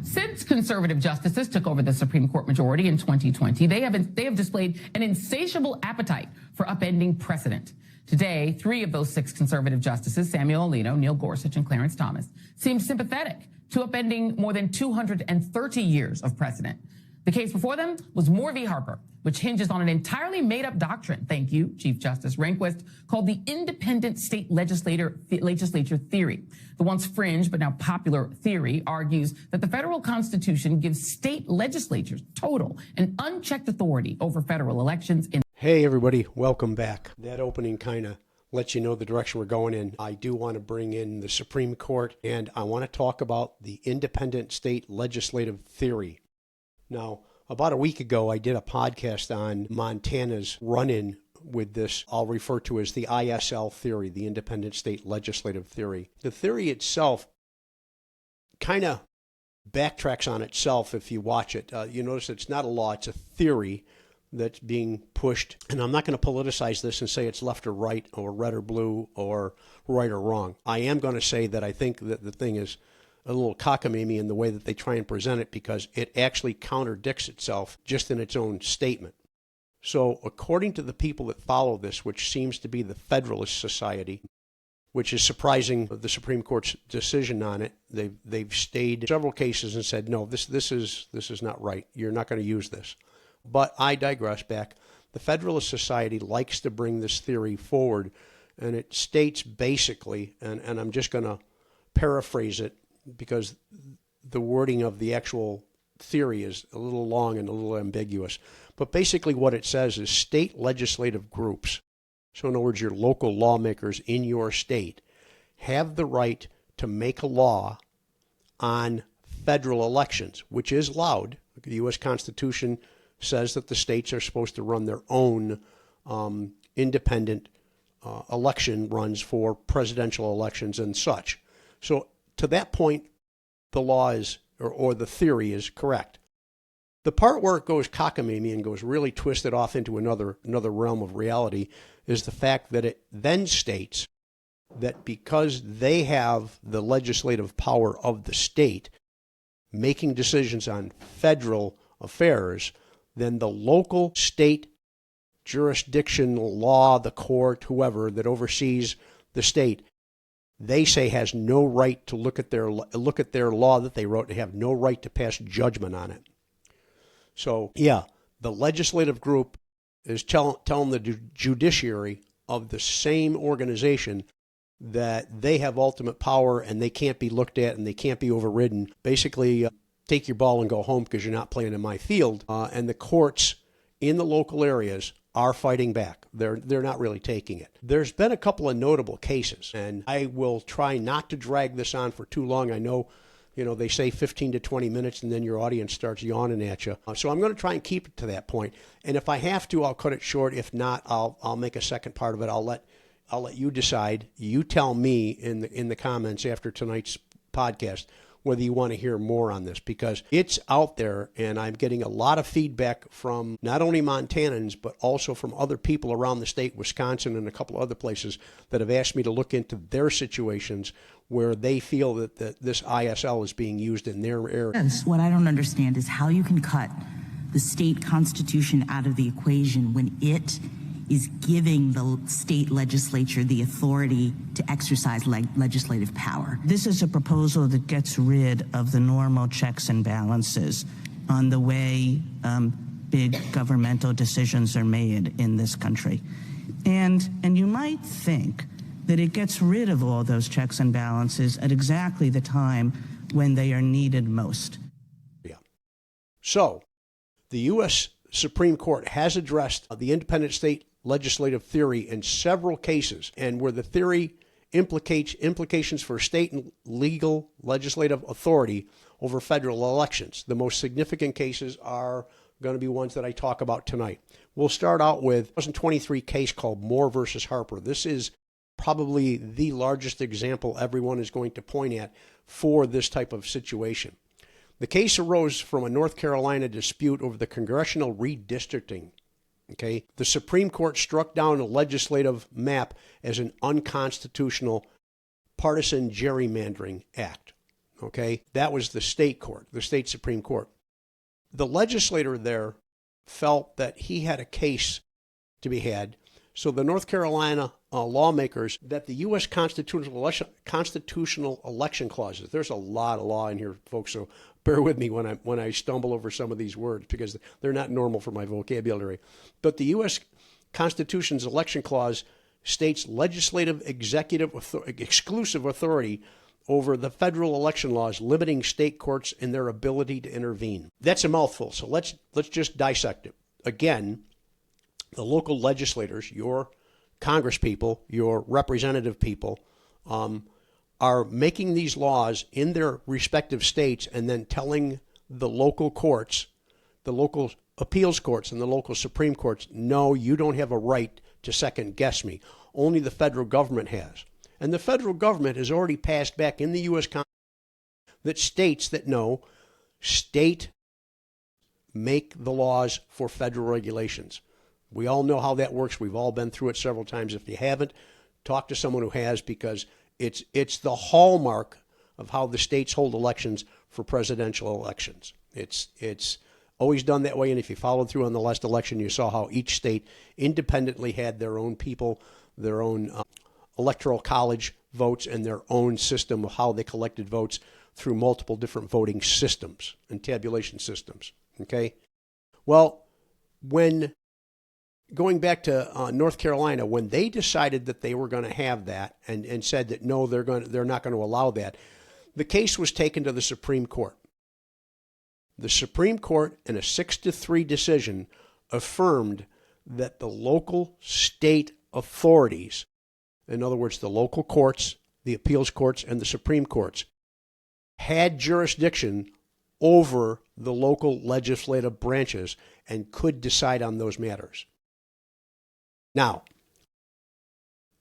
Since conservative justices took over the Supreme Court majority in 2020, they have displayed an insatiable appetite for upending precedent. Today, 3 of those 6 conservative justices, Samuel Alito, Neil Gorsuch, and Clarence Thomas, seemed sympathetic to upending more than 230 years of precedent. The case before them was Moore v. Harper, which hinges on an entirely made-up doctrine, thank you, Chief Justice Rehnquist, called the independent state legislature theory. The once fringe but now popular theory argues that the federal Constitution gives state legislatures total and unchecked authority over federal elections. Hey everybody, welcome back. That opening kind of lets you know the direction we're going in. I do want to bring in the Supreme Court, and I want to talk about the independent state legislative theory. Now, about a week ago, I did a podcast on Montana's run-in with this I'll refer to as the ISL theory, the independent state legislative theory. The theory itself kind of backtracks on itself if you watch it. You notice it's not a law, it's a theory that's being pushed. And I'm not going to politicize this and say it's left or right or red or blue or right or wrong. I am going to say that I think that the thing is a little cockamamie in the way that they try and present it because it actually contradicts itself just in its own statement. So according to the people that follow this, which seems to be the Federalist Society, which is surprising the Supreme Court's decision on it, they've stayed several cases and said, no, this is not right. You're not going to use this. But I digress back. The Federalist Society likes to bring this theory forward, and it states basically, and I'm just going to paraphrase it because the wording of the actual theory is a little long and a little ambiguous. But basically what it says is state legislative groups, so in other words, your local lawmakers in your state, have the right to make a law on federal elections, which is allowed. The U.S. Constitution says that the states are supposed to run their own independent election runs for presidential elections and such. So to that point, the law is, or the theory is correct. The part where it goes cockamamie and goes really twisted off into another realm of reality is the fact that it then states that because they have the legislative power of the state making decisions on federal affairs, then the local state jurisdiction law, the court, whoever that oversees the state, they say has no right to look at their law that they wrote. They have no right to pass judgment on it. So, yeah, the legislative group is telling the judiciary of the same organization that they have ultimate power and they can't be looked at and they can't be overridden. Basically, take your ball and go home because you're not playing in my field. And the courts in the local areas are fighting back. They're not really taking it. There's been a couple of notable cases, and I will try not to drag this on for too long. I know, they say 15 to 20 minutes, and then your audience starts yawning at you. So I'm going to try and keep it to that point. And if I have to, I'll cut it short. If not, I'll make a second part of it. I'll let you decide. You tell me in the comments after tonight's podcast whether you want to hear more on this, because it's out there and I'm getting a lot of feedback from not only Montanans, but also from other people around the state, Wisconsin and a couple of other places that have asked me to look into their situations where they feel that this ISL is being used in their area. What I don't understand is how you can cut the state constitution out of the equation when it is giving the state legislature the authority to exercise legislative power. This is a proposal that gets rid of the normal checks and balances on the way big governmental decisions are made in this country. And you might think that it gets rid of all those checks and balances at exactly the time when they are needed most. Yeah. So, the U.S. Supreme Court has addressed the independent state legislative theory in several cases, and where the theory implications for state and legal legislative authority over federal elections. The most significant cases are going to be ones that I talk about tonight. We'll start out with a 2023 case called Moore versus Harper. This is probably the largest example everyone is going to point at for this type of situation. The case arose from a North Carolina dispute over the congressional redistricting. Okay, the Supreme Court struck down a legislative map as an unconstitutional partisan gerrymandering act. Okay, that was the state court, the state Supreme Court. The legislator there felt that he had a case to be had. So the North Carolina lawmakers, that the U.S. constitutional election clauses, there's a lot of law in here, folks, so bear with me when I stumble over some of these words because they're not normal for my vocabulary. But the U.S. Constitution's election clause states legislative, executive, exclusive authority over the federal election laws, limiting state courts in their ability to intervene. That's a mouthful, so let's just dissect it. Again, the local legislators, your congresspeople, your representative people, are making these laws in their respective states and then telling the local courts, the local appeals courts and the local Supreme Courts, no, you don't have a right to second guess me. Only the federal government has. And the federal government has already passed back in the U.S. Constitution that states that no, state make the laws for federal regulations. We all know how that works. We've all been through it several times. If you haven't, talk to someone who has, because it's the hallmark of how the states hold elections for presidential elections. It's always done that way, and if you followed through on the last election, you saw how each state independently had their own people, their own electoral college votes, and their own system of how they collected votes through multiple different voting systems and tabulation systems. Okay? Well, when going back to North Carolina, when they decided that they were going to have that and said that no, they're not going to allow that, the case was taken to the Supreme Court. The Supreme Court, in a 6-3 decision, affirmed that the local state authorities, in other words, the local courts, the appeals courts, and the Supreme Courts, had jurisdiction over the local legislative branches and could decide on those matters. Now,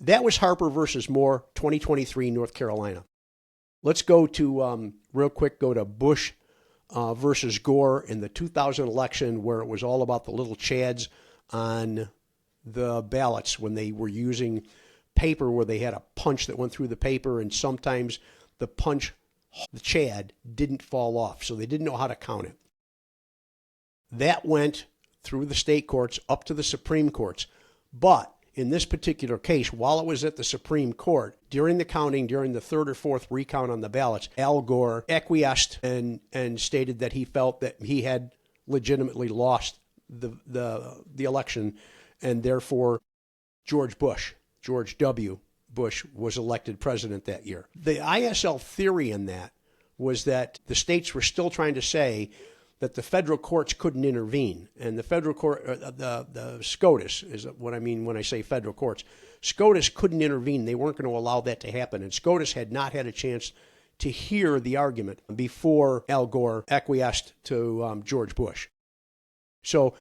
that was Harper versus Moore, 2023, North Carolina. Let's go to, real quick, go to Bush versus Gore in the 2000 election, where it was all about the little chads on the ballots when they were using paper where they had a punch that went through the paper, and sometimes the punch, the chad, didn't fall off, so they didn't know how to count it. That went through the state courts up to the Supreme Courts. But in this particular case, while it was at the Supreme Court, during the counting, during the third or fourth recount on the ballots, Al Gore acquiesced and stated that he felt that he had legitimately lost the election, and therefore George W. Bush was elected president that year. The ISL theory in that was that the states were still trying to say that the federal courts couldn't intervene. And the federal court, the SCOTUS is what I mean when I say federal courts. SCOTUS couldn't intervene. They weren't going to allow that to happen. And SCOTUS had not had a chance to hear the argument before Al Gore acquiesced to George Bush. So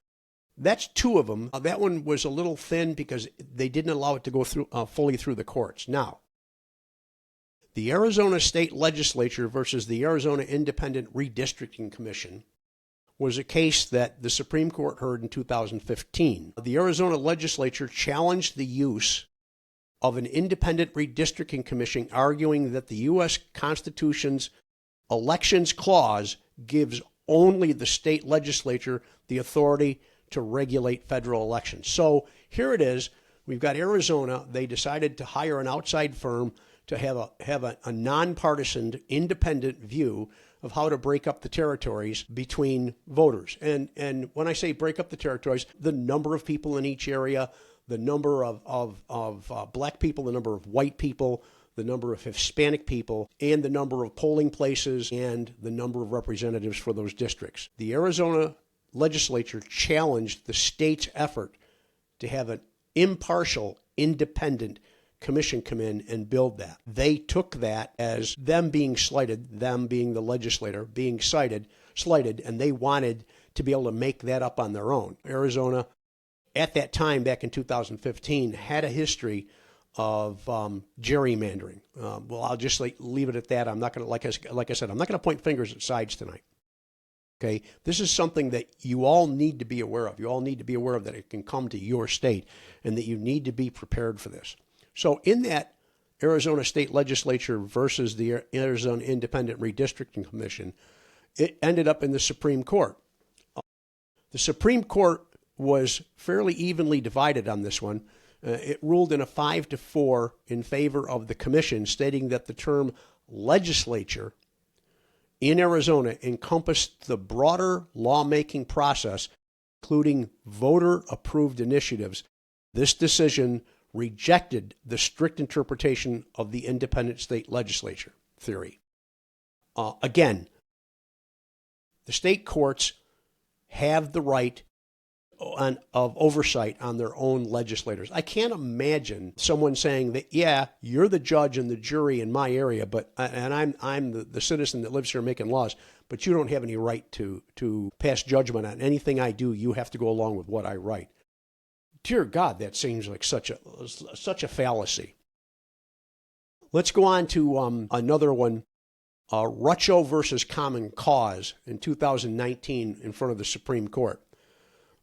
that's two of them. That one was a little thin because they didn't allow it to go through fully through the courts. Now, the Arizona State Legislature versus the Arizona Independent Redistricting Commission was a case that the Supreme Court heard in 2015. The Arizona legislature challenged the use of an independent redistricting commission, arguing that the U.S. Constitution's elections clause gives only the state legislature the authority to regulate federal elections. So here it is. We've got Arizona. They decided to hire an outside firm to have a nonpartisan, independent view of how to break up the territories between voters. And when I say break up the territories, the number of people in each area, the number of black people, the number of white people, the number of Hispanic people, and the number of polling places, and the number of representatives for those districts. The Arizona legislature challenged the state's effort to have an impartial, independent commission come in and build that. They took that as them being slighted, them being the legislator, being slighted, and they wanted to be able to make that up on their own. Arizona, at that time, back in 2015, had a history of gerrymandering. Well, I'll just leave it at that. I'm not going to, like I said, I'm not going to point fingers at sides tonight. Okay, this is something that you all need to be aware of. You all need to be aware of that it can come to your state, and that you need to be prepared for this. So in that Arizona State Legislature versus the Arizona Independent Redistricting Commission, it ended up in the Supreme Court. The Supreme Court was fairly evenly divided on this one. It ruled in a 5-4 in favor of the commission, stating that the term legislature in Arizona encompassed the broader lawmaking process, including voter-approved initiatives. This decision rejected the strict interpretation of the independent state legislature theory. Again, the state courts have the right of oversight on their own legislators. I can't imagine someone saying that, yeah, you're the judge and the jury in my area, but and I'm the citizen that lives here making laws, but you don't have any right to pass judgment on anything I do. You have to go along with what I write. Dear God, that seems like such a fallacy. Let's go on to another one. Ruto versus Common Cause in 2019 in front of the Supreme Court.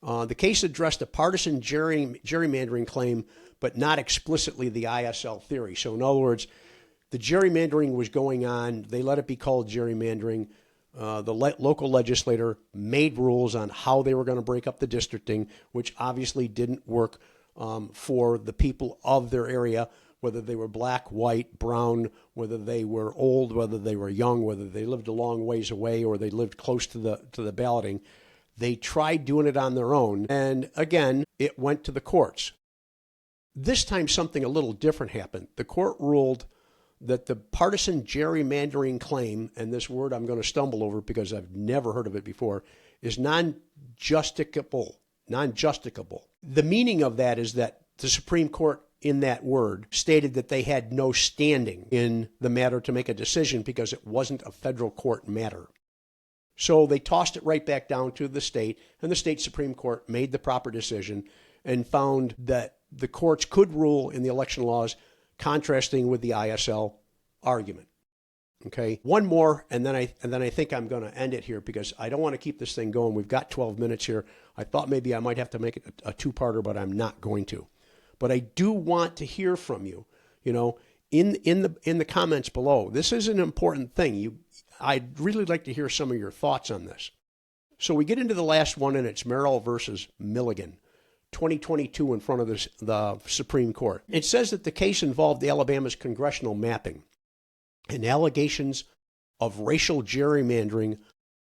The case addressed a partisan gerrymandering claim, but not explicitly the ISL theory. So in other words, the gerrymandering was going on. They let it be called gerrymandering. The local legislator made rules on how they were going to break up the districting, which obviously didn't work for the people of their area, whether they were black, white, brown, whether they were old, whether they were young, whether they lived a long ways away or they lived close to the balloting. They tried doing it on their own, and again, it went to the courts. This time, something a little different happened. The court ruled that the partisan gerrymandering claim, and this word I'm going to stumble over because I've never heard of it before, is non-justicable. The meaning of that is that the Supreme Court in that word stated that they had no standing in the matter to make a decision because it wasn't a federal court matter. So they tossed it right back down to the state, and the state Supreme Court made the proper decision and found that the courts could rule in the election laws, contrasting with the ISL argument. Okay, one more, and then I think I'm going to end it here because I don't want to keep this thing going. We've got 12 minutes here. I thought maybe I might have to make it a two-parter, but I'm not going to. But I do want to hear from you. You know, in the comments below. This is an important thing. I'd really like to hear some of your thoughts on this. So we get into the last one, and it's Merrill versus Milligan, 2022 in front of the Supreme Court. It says that the case involved Alabama's congressional mapping and allegations of racial gerrymandering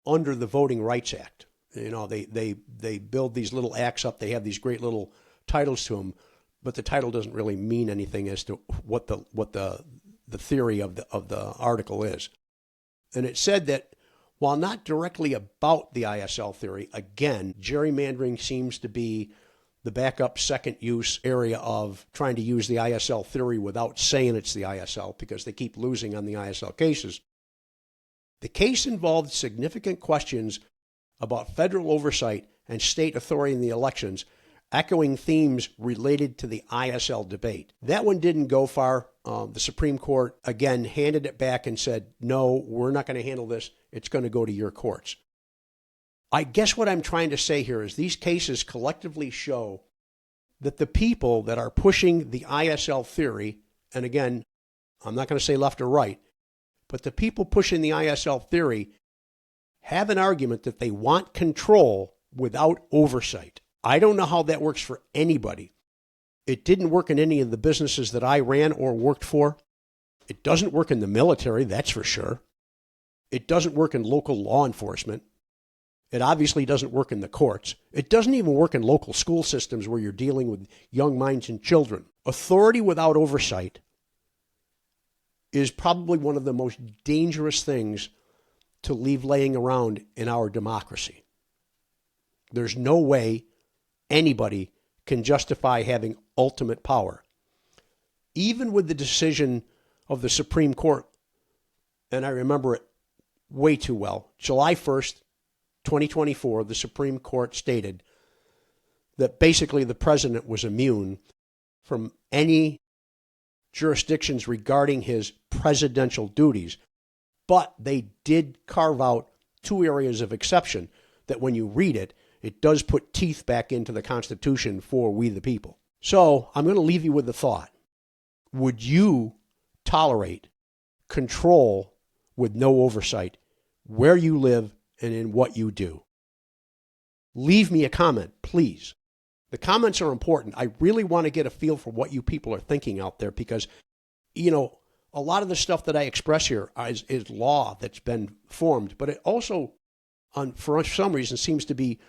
under the Voting Rights Act. You know, they build these little acts up. They have these great little titles to them, but the title doesn't really mean anything as to what the theory of the article is. And it said that while not directly about the ISL theory, again, gerrymandering seems to be the backup second use area of trying to use the ISL theory without saying it's the ISL because they keep losing on the ISL cases. The case involved significant questions about federal oversight and state authority in the elections, echoing themes related to the ISL debate. That one didn't go far. The Supreme Court, again, handed it back and said, no, we're not going to handle this. It's going to go to your courts. I guess what I'm trying to say here is these cases collectively show that the people that are pushing the ISL theory, and again, I'm not going to say left or right, but the people pushing the ISL theory have an argument that they want control without oversight. I don't know how that works for anybody. It didn't work in any of the businesses that I ran or worked for. It doesn't work in the military, that's for sure. It doesn't work in local law enforcement. It obviously doesn't work in the courts. It doesn't even work in local school systems where you're dealing with young minds and children. Authority without oversight is probably one of the most dangerous things to leave laying around in our democracy. There's no way anybody can justify having ultimate power. Even with the decision of the Supreme Court, and I remember it way too well, July 1st, 2024, the Supreme Court stated that basically the president was immune from any jurisdictions regarding his presidential duties. But they did carve out two areas of exception that when you read it, it does put teeth back into the Constitution for we the people. So I'm going to leave you with the thought. Would you tolerate control with no oversight where you live and in what you do. Leave me a comment, please. The comments are important. I really want to get a feel for what you people are thinking out there because, you know, a lot of the stuff that I express here is law that's been formed, but it also, for some reason, seems to be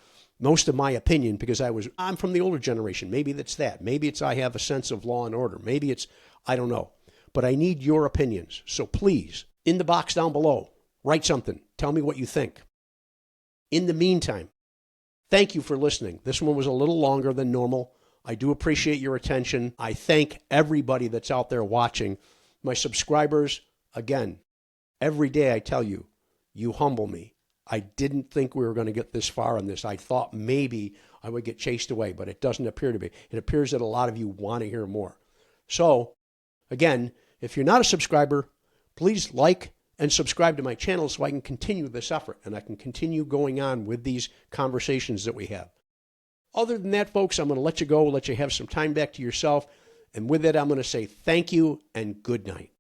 most of my opinion because I'm from the older generation. Maybe that's that. Maybe it's I have a sense of law and order. Maybe it's, I don't know. But I need your opinions. So please, in the box down below, write something. Tell me what you think. In the meantime, thank you for listening. This one was a little longer than normal. I do appreciate your attention. I thank everybody that's out there watching. My subscribers, again, every day I tell you, you humble me. I didn't think we were going to get this far on this. I thought maybe I would get chased away, but it doesn't appear to be. It appears that a lot of you want to hear more. So, again, if you're not a subscriber, please like and subscribe to my channel so I can continue this effort and I can continue going on with these conversations that we have. Other than that, folks, I'm going to let you go, let you have some time back to yourself. And with that, I'm going to say thank you and good night.